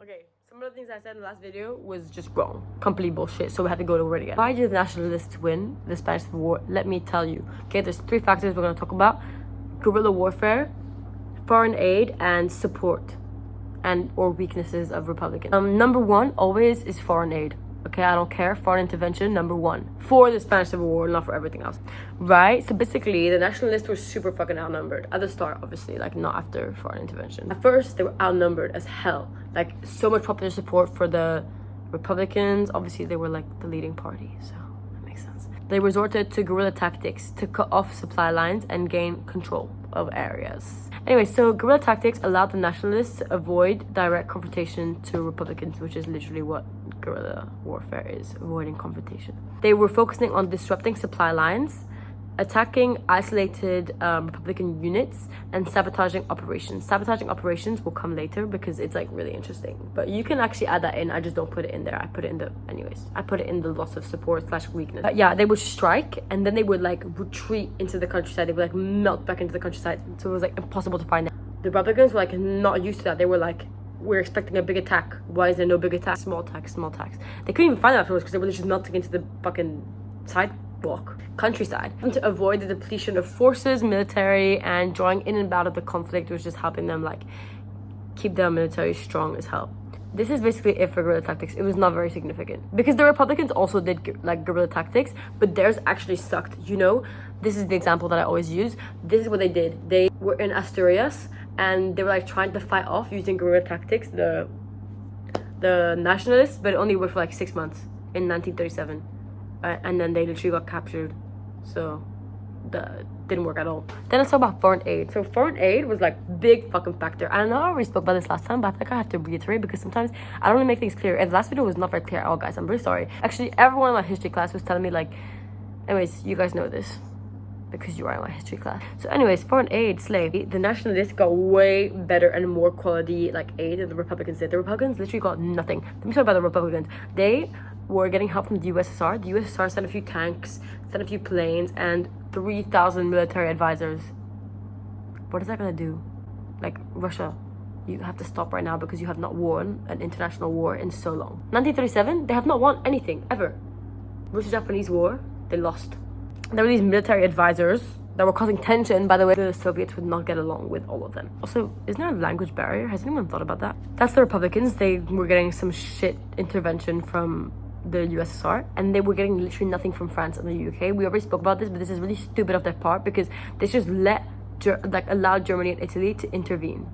Okay, some of the things I said in the last video was just wrong. Complete bullshit, so we have to go over it again. Why did the nationalists win the Spanish Civil War? Let me tell you. Okay, there's 3 factors we're going to talk about. Guerrilla warfare, foreign aid, and support and or weaknesses of Republicans. Number 1 always is foreign aid. Okay, I don't care. Foreign intervention, number 1. For the Spanish Civil War, not for everything else. Right? So basically, the nationalists were super fucking outnumbered. At the start, obviously, like not after foreign intervention. At first, they were outnumbered as hell. Like, so much popular support for the Republicans. Obviously, they were like the leading party, so that makes sense. They resorted to guerrilla tactics to cut off supply lines and gain control of areas. Anyway, so guerrilla tactics allowed the nationalists to avoid direct confrontation to Republicans, which is literally what guerrilla warfare is, avoiding confrontation. They were focusing on disrupting supply lines, attacking isolated Republican units, and sabotaging operations. Sabotaging operations will come later because it's like really interesting. But you can actually add that in. I just don't put it in there. I put it in the, anyways, I put it in the loss of support / weakness. But yeah, they would strike and then they would like retreat into the countryside. They would like melt back into the countryside. So it was like impossible to find them. The Republicans were like not used to that. They were like, we're expecting a big attack. Why is there no big attack? Small attacks, small attacks. They couldn't even find them afterwards because they were just melting into the fucking countryside. And to avoid the depletion of forces, military, and drawing in and out of the conflict was just helping them like keep their military strong as hell. This is basically it for guerrilla tactics. It was not very significant because the Republicans also did like guerrilla tactics, but theirs actually sucked. You know, this is the example that I always use. This is what they did. They were in Asturias and they were like trying to fight off using guerrilla tactics the nationalists, but it only worked for like 6 months in 1937. And then they literally got captured, so that didn't work at all. Then let's talk about foreign aid. So foreign aid was like big fucking factor. I know I already spoke about this last time, but I think I have to reiterate because sometimes I don't really make things clear. And the last video was not very clear at all, guys. I'm really sorry. Actually, everyone in my history class was telling me like, anyways, you guys know this because you are in my history class. So anyways, foreign aid, slave. The nationalists got way better and more quality like aid than the Republicans did. The Republicans literally got nothing. Let me talk about the Republicans. They were getting help from the USSR. The USSR sent a few tanks, sent a few planes, and 3,000 military advisors. What is that gonna do? Like, Russia, you have to stop right now because you have not won an international war in so long. 1937, they have not won anything, ever. Russo-Japanese War, they lost. There were these military advisors that were causing tension. By the way, the Soviets would not get along with all of them. Also, isn't there a language barrier? Has anyone thought about that? That's the Republicans. They were getting some shit intervention from the USSR, and they were getting literally nothing from France and the UK. We already spoke about this, but this is really stupid of their part because they just allowed Germany and Italy to intervene.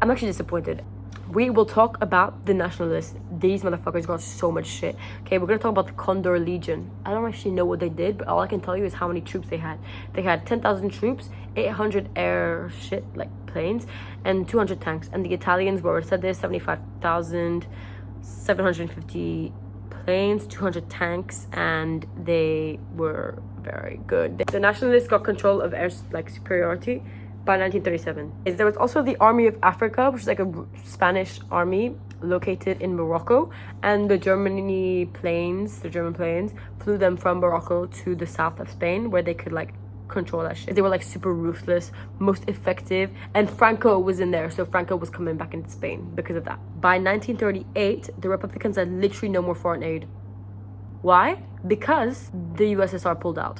I'm actually disappointed. We will talk about the nationalists. These motherfuckers got so much shit. Okay, we're gonna talk about the Condor Legion. I don't actually know what they did, but all I can tell you is how many troops they had. They had 10,000 troops, 800 air shit like planes, and 200 tanks. And the Italians were said there's 75,000. 750 planes, 200 tanks, and they were very good. The nationalists got control of air superiority by 1937. There was also the Army of Africa, which is like a Spanish army located in Morocco, and the German planes flew them from Morocco to the south of Spain where they could like control that shit. They were like super ruthless, most effective, and Franco was in there, so Franco was coming back into Spain because of that. By 1938, the Republicans had literally no more foreign aid. Why? Because the USSR pulled out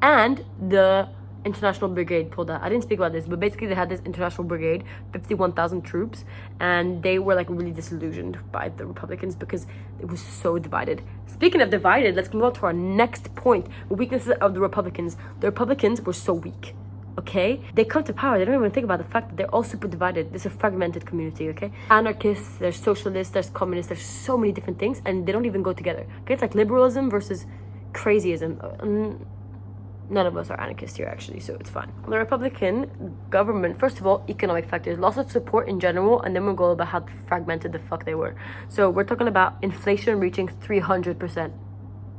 and the International Brigade pulled out. I didn't speak about this, but basically they had this International Brigade, 51,000 troops, and they were like really disillusioned by the Republicans because it was so divided. Speaking of divided, let's move on to our next point, weaknesses of the Republicans. The Republicans were so weak, okay? They come to power, they don't even think about the fact that they're all super divided. This is a fragmented community, okay? Anarchists, there's socialists, there's communists, there's so many different things, and they don't even go together, okay? It's like liberalism versus crazyism. None of us are anarchists here, actually, so it's fine. The Republican government, first of all, economic factors, loss of support in general, and then we'll go about how fragmented the fuck they were. So we're talking about inflation reaching 300%.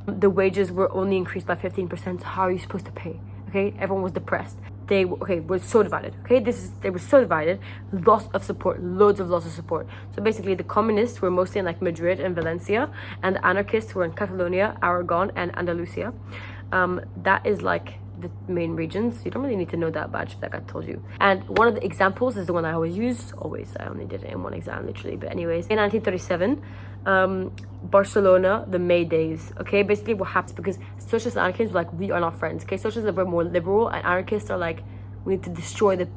The wages were only increased by 15%, so how are you supposed to pay? Okay, everyone was depressed. They were so divided. Okay, they were so divided. Loss of support, loads of loss of support. So basically, the communists were mostly in like Madrid and Valencia, and the anarchists were in Catalonia, Aragon, and Andalusia. That is like the main regions. You don't really need to know that much, like I told you. And one of the examples is the one I always use. Always, I only did it in one exam, literally. But anyways, in 1937, Barcelona, the May Days. Okay, basically what happens, because socialists and anarchists were like, we are not friends. Okay, socialists are more liberal, and anarchists are like, we need to destroy the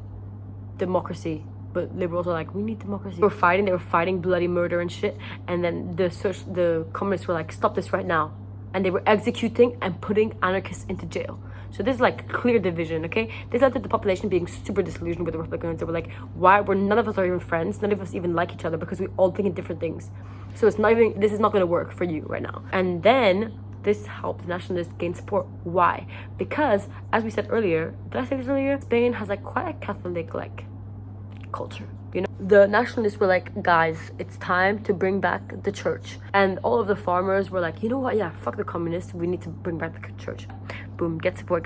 democracy. But liberals are like, we need democracy. They were fighting bloody murder and shit. And then the communists were like, stop this right now. And they were executing and putting anarchists into jail. So this is like clear division, okay? This led to the population being super disillusioned with the Republicans. They were like, none of us are even friends, none of us even like each other, because we all think in different things. So this is not gonna work for you right now. And then this helped nationalists gain support. Why? Because, as we said earlier, did I say this earlier? Spain has like quite a Catholic culture, you know. The nationalists were like, guys, it's time to bring back the church. And all of the farmers were like, you know what, yeah, fuck the communists, we need to bring back the church. Boom, get support.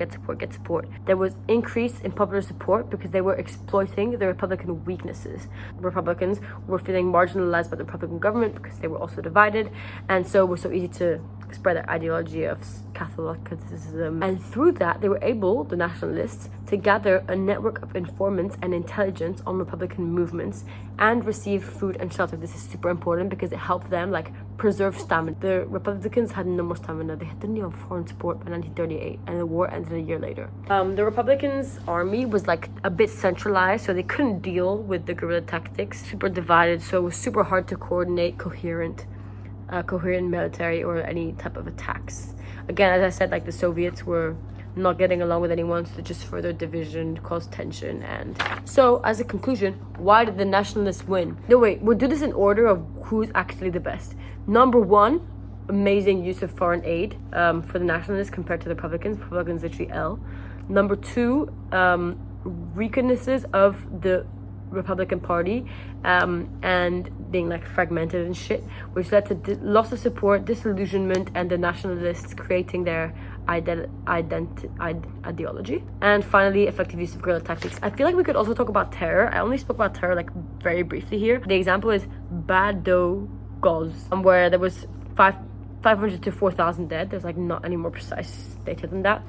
There was increase in popular support because they were exploiting the Republican weaknesses. Republicans were feeling marginalized by the Republican government because they were also divided, and so it was so easy to spread their ideology of Catholicism. And through that, they were able, the nationalists, to gather a network of informants and intelligence on Republican movements and receive food and shelter. This is super important because it helped them preserve stamina. The Republicans had no more stamina. They didn't even have foreign support by 1938, and the war ended a year later. The Republicans' army was a bit centralized, so they couldn't deal with the guerrilla tactics. Super divided, so it was super hard to coordinate coherent military or any type of attacks. Again, as I said, the Soviets were not getting along with anyone, so just further division caused tension. And so, as a conclusion, why did the nationalists win? No, wait, we'll do this in order of who's actually the best. Number one, amazing use of foreign aid for the nationalists compared to the Republicans. Republicans literally L. Number two, weaknesses of the Republican Party and being fragmented and shit, which led to loss of support, disillusionment, and the nationalists creating their ideology. And finally, effective use of guerrilla tactics. I feel like we could also talk about terror. I only spoke about terror very briefly here. The example is Badogoz, where there was 500 to 4,000 dead. There's not any more precise data than that.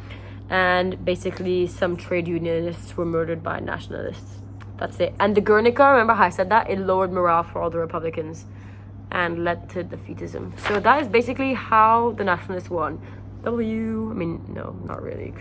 And basically some trade unionists were murdered by nationalists. That's it. And the Guernica, remember how I said that? It lowered morale for all the Republicans and led to defeatism. So that is basically how the nationalists won. No, not really.